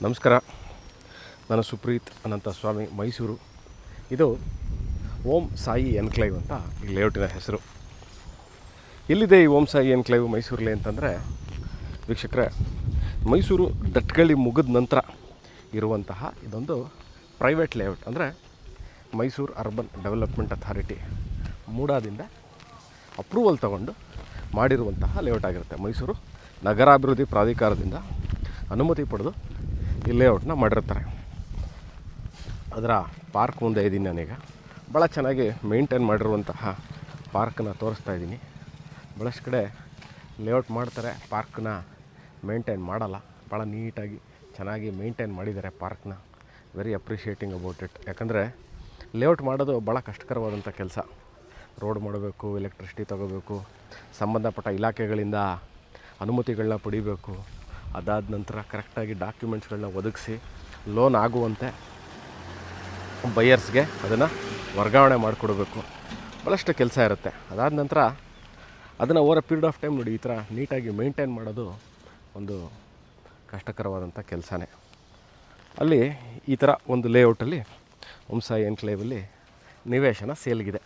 ನಮಸ್ಕಾರ. ನಾನು ಸುಪ್ರೀತ್ ಅನಂತ ಸ್ವಾಮಿ, ಮೈಸೂರು. ಇದು ಓಂ ಸಾಯಿ ಎನ್ಕ್ಲೇವ್ ಅಂತ ಈ ಲೇಔಟಿನ ಹೆಸರು. ಎಲ್ಲಿದೆ ಈ ಓಂ ಸಾಯಿ ಎನ್ಕ್ಲೇವ್ ಮೈಸೂರಲ್ಲಿ ಅಂತಂದರೆ, ವೀಕ್ಷಕರೇ, ಮೈಸೂರು ದಟ್ಗಳಿ ಮುಗಿದ ನಂತರ ಇರುವಂತಹ ಇದೊಂದು ಪ್ರೈವೇಟ್ ಲೇಔಟ್. ಅಂದರೆ ಮೈಸೂರು ಅರ್ಬನ್ ಡೆವಲಪ್ಮೆಂಟ್ ಅಥಾರಿಟಿ ಮೂಡಾದಿಂದ ಅಪ್ರೂವಲ್ ತಗೊಂಡು ಮಾಡಿರುವಂತಹ ಲೇಔಟ್ ಆಗಿರುತ್ತೆ. ಮೈಸೂರು ನಗರಾಭಿವೃದ್ಧಿ ಪ್ರಾಧಿಕಾರದಿಂದ ಅನುಮತಿ ಪಡೆದು ಈ ಲೇಔಟ್ನ ಮಾಡಿರ್ತಾರೆ. ಅದರ ಪಾರ್ಕ್ ಮುಂದೆ ಇದ್ದೀನಿ ನಾನೀಗ. ಭಾಳ ಚೆನ್ನಾಗಿ ಮೇಂಟೈನ್ ಮಾಡಿರುವಂತಹ ಪಾರ್ಕನ್ನ ತೋರಿಸ್ತಾ ಇದ್ದೀನಿ. ಭಾಳಷ್ಟು ಕಡೆ ಲೇಔಟ್ ಮಾಡ್ತಾರೆ, ಪಾರ್ಕ್ನ ಮೇಂಟೈನ್ ಮಾಡಲ್ಲ. ಭಾಳ ನೀಟಾಗಿ ಚೆನ್ನಾಗಿ ಮೇಂಟೈನ್ ಮಾಡಿದ್ದಾರೆ ಪಾರ್ಕ್ನ. Very appreciating about it. ಯಾಕಂದರೆ ಲೇಔಟ್ ಮಾಡೋದು ಭಾಳ ಕಷ್ಟಕರವಾದಂಥ ಕೆಲಸ. ರೋಡ್ ಮಾಡಬೇಕು, ಎಲೆಕ್ಟ್ರಿಸಿಟಿ ತಗೋಬೇಕು, ಸಂಬಂಧಪಟ್ಟ ಇಲಾಖೆಗಳಿಂದ ಅನುಮತಿಗಳನ್ನ ಪಡಿಬೇಕು. ಅದಾದ ನಂತರ ಕರೆಕ್ಟಾಗಿ ಡಾಕ್ಯುಮೆಂಟ್ಸ್ಗಳನ್ನ ಒದಗಿಸಿ ಲೋನ್ ಆಗುವಂತೆ ಬೈಯರ್ಸ್ಗೆ ಅದನ್ನು ವರ್ಗಾವಣೆ ಮಾಡಿಕೊಡ್ಬೇಕು. ಭಾಳಷ್ಟು ಕೆಲಸ ಇರುತ್ತೆ. ಅದಾದ ನಂತರ ಅದನ್ನು over a period of time ನೋಡಿ ಈ ಥರ ನೀಟಾಗಿ ಮೇಂಟೈನ್ ಮಾಡೋದು ಒಂದು ಕಷ್ಟಕರವಾದಂಥ ಕೆಲಸನೇ. ಅಲ್ಲಿ ಈ ಥರ ಒಂದು ಲೇಔಟಲ್ಲಿ ಓಂ ಸಾಯಿ ಎನ್ಕ್ಲೇವಲ್ಲಿ ನಿವೇಶನ ಸೇಲ್ಗಿದೆ.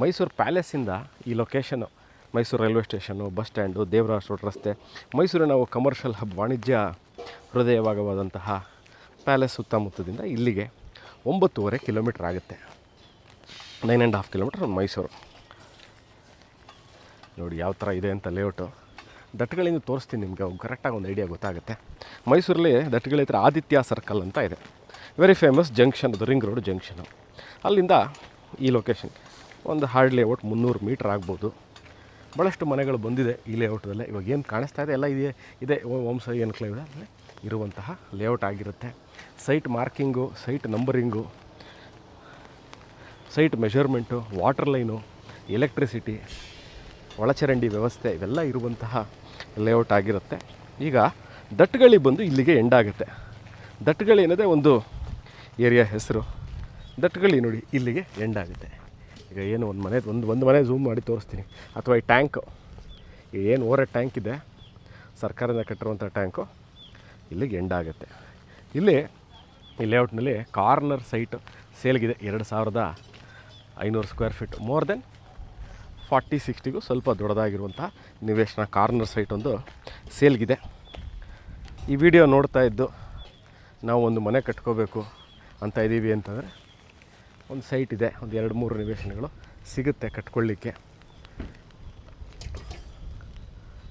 ಮೈಸೂರು ಪ್ಯಾಲೇಸಿಂದ ಈ location Mysuru railway station, bus stand, Devaraja road ರಸ್ತೆ, ಮೈಸೂರಿನ ಕಮರ್ಷಿಯಲ್ ಹಬ್, ವಾಣಿಜ್ಯ ಹೃದಯ ಭಾಗವಾದಂತಹ ಪ್ಯಾಲೇಸ್ ಸುತ್ತಮುತ್ತದಿಂದ ಇಲ್ಲಿಗೆ 9.5 ಕಿಲೋಮೀಟ್ರ್ ಆಗುತ್ತೆ. 9.5 ಕಿಲೋಮೀಟ್ರ್ ಮೈಸೂರು. ನೋಡಿ ಯಾವ ಥರ ಇದೆ ಅಂತ ಲೇಔಟು. ದಟ್ಗಳಿಂದ ತೋರಿಸ್ತೀನಿ ನಿಮಗೆ, ಕರೆಕ್ಟಾಗಿ ಒಂದು ಐಡಿಯಾ ಗೊತ್ತಾಗುತ್ತೆ. ಮೈಸೂರಲ್ಲಿ ದಟ್ಗಳಿ ಹತ್ರ ಆದಿತ್ಯ ಸರ್ಕಲ್ ಅಂತ ಇದೆ. ವೆರಿ ಫೇಮಸ್ ಜಂಕ್ಷನ್, ಅದು ರಿಂಗ್ ರೋಡ್ ಜಂಕ್ಷನು. ಅಲ್ಲಿಂದ ಈ ಲೊಕೇಶನ್ ಒಂದು ಹಾರ್ಡ್ ಲೇಔಟ್ 300 ಮೀಟ್ರ್ ಆಗ್ಬೋದು. ಭಾಳಷ್ಟು ಮನೆಗಳು ಬಂದಿದೆ ಈ ಲೇಔಟದಲ್ಲೇ. ಇವಾಗ ಏನು ಕಾಣಿಸ್ತಾ ಇದೆ ಎಲ್ಲ ಇದೆ ಓಂ ಸಾಯಿ ಎನ್ಕ್ಲೇವ್ದಲ್ಲಿ ಇರುವಂತಹ ಲೇಔಟ್ ಆಗಿರುತ್ತೆ. Site marking, site numbering, site measurement, water line, electricity, ಒಳಚರಂಡಿ ವ್ಯವಸ್ಥೆ ಇವೆಲ್ಲ ಇರುವಂತಹ ಲೇಔಟ್ ಆಗಿರುತ್ತೆ. ಈಗ ದಟ್ಗಳಿ ಬಂದು ಇಲ್ಲಿಗೆ ಎಂಡಾಗುತ್ತೆ. ದಟ್ಗಳಿ ಅನ್ನೋದೇ ಒಂದು ಏರಿಯಾ ಹೆಸರು. ದಟ್ಗಳಿ ನೋಡಿ ಇಲ್ಲಿಗೆ ಎಂಡಾಗುತ್ತೆ. ಈಗ ಏನು ಒಂದು ಮನೆ ಝೂಮ್ ಮಾಡಿ ತೋರಿಸ್ತೀನಿ. ಅಥವಾ ಈ ಟ್ಯಾಂಕು, ಏನು ಓವರ್ ಟ್ಯಾಂಕ್ ಇದೆ, ಸರ್ಕಾರದಿಂದ ಕಟ್ಟಿರುವಂಥ ಟ್ಯಾಂಕು ಇಲ್ಲಿಗೆ ಎಂಡಾಗುತ್ತೆ. ಇಲ್ಲಿ ಈ ಲೇಔಟ್ನಲ್ಲಿ ಕಾರ್ನರ್ ಸೈಟ್ ಸೇಲ್ಗಿದೆ. 2,500 ಸ್ಕ್ವೇರ್ ಫೀಟ್, ಮೋರ್ ದೆನ್ 40-60ಗೂ ಸ್ವಲ್ಪ ದೊಡ್ಡದಾಗಿರುವಂಥ ನಿವೇಶನ ಕಾರ್ನರ್ ಸೈಟ್ ಒಂದು ಸೇಲ್ಗಿದೆ. ಈ ವಿಡಿಯೋ ನೋಡ್ತಾ ಇದ್ದು ನಾವು ಒಂದು ಮನೆ ಕಟ್ಕೋಬೇಕು ಅಂತ ಇದ್ದೀವಿ ಅಂತಂದರೆ ಒಂದು ಸೈಟ್ ಇದೆ, ಒಂದು 2-3 ನಿವೇಶನಗಳು ಸಿಗುತ್ತೆ ಕಟ್ಕೊಳ್ಳಿಕ್ಕೆ.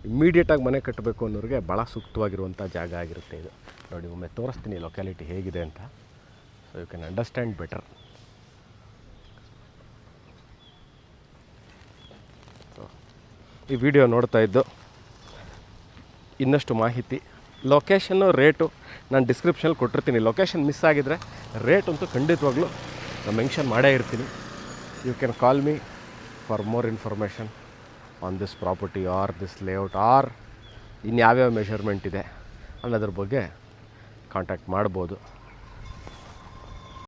ಇಮ್ಮಿಡಿಯೇಟಾಗಿ ಮನೆ ಕಟ್ಟಬೇಕು ಅನ್ನೋರಿಗೆ ಭಾಳ ಸೂಕ್ತವಾಗಿರುವಂಥ ಜಾಗ ಆಗಿರುತ್ತೆ ಇದು. ನೋಡಿ ಒಮ್ಮೆ ತೋರಿಸ್ತೀನಿ ಲೊಕ್ಯಾಲಿಟಿ ಹೇಗಿದೆ ಅಂತ, so you can understand better. ಈ ವಿಡಿಯೋ ನೋಡ್ತಾ ಇದ್ದು ಇನ್ನಷ್ಟು ಮಾಹಿತಿ, ಲೊಕೇಶನ್ನು, ರೇಟು ನಾನು ಡಿಸ್ಕ್ರಿಪ್ಷನಲ್ಲಿ ಕೊಟ್ಟಿರ್ತೀನಿ. ಲೊಕೇಶನ್ ಮಿಸ್ ಆಗಿದರೆ ರೇಟ್ ಅಂತೂ ಖಂಡಿತವಾಗ್ಲೂ ನಾನು ಮೆನ್ಷನ್ ಮಾಡೇ ಇರ್ತೀನಿ. You can call me for more information on this property or this layout or ಇನ್ಯಾವ್ಯಾವ ಮೆಷರ್ಮೆಂಟ್ ಇದೆ ಅನ್ನೋದ್ರ ಬಗ್ಗೆ ಕಾಂಟ್ಯಾಕ್ಟ್ ಮಾಡ್ಬೋದು.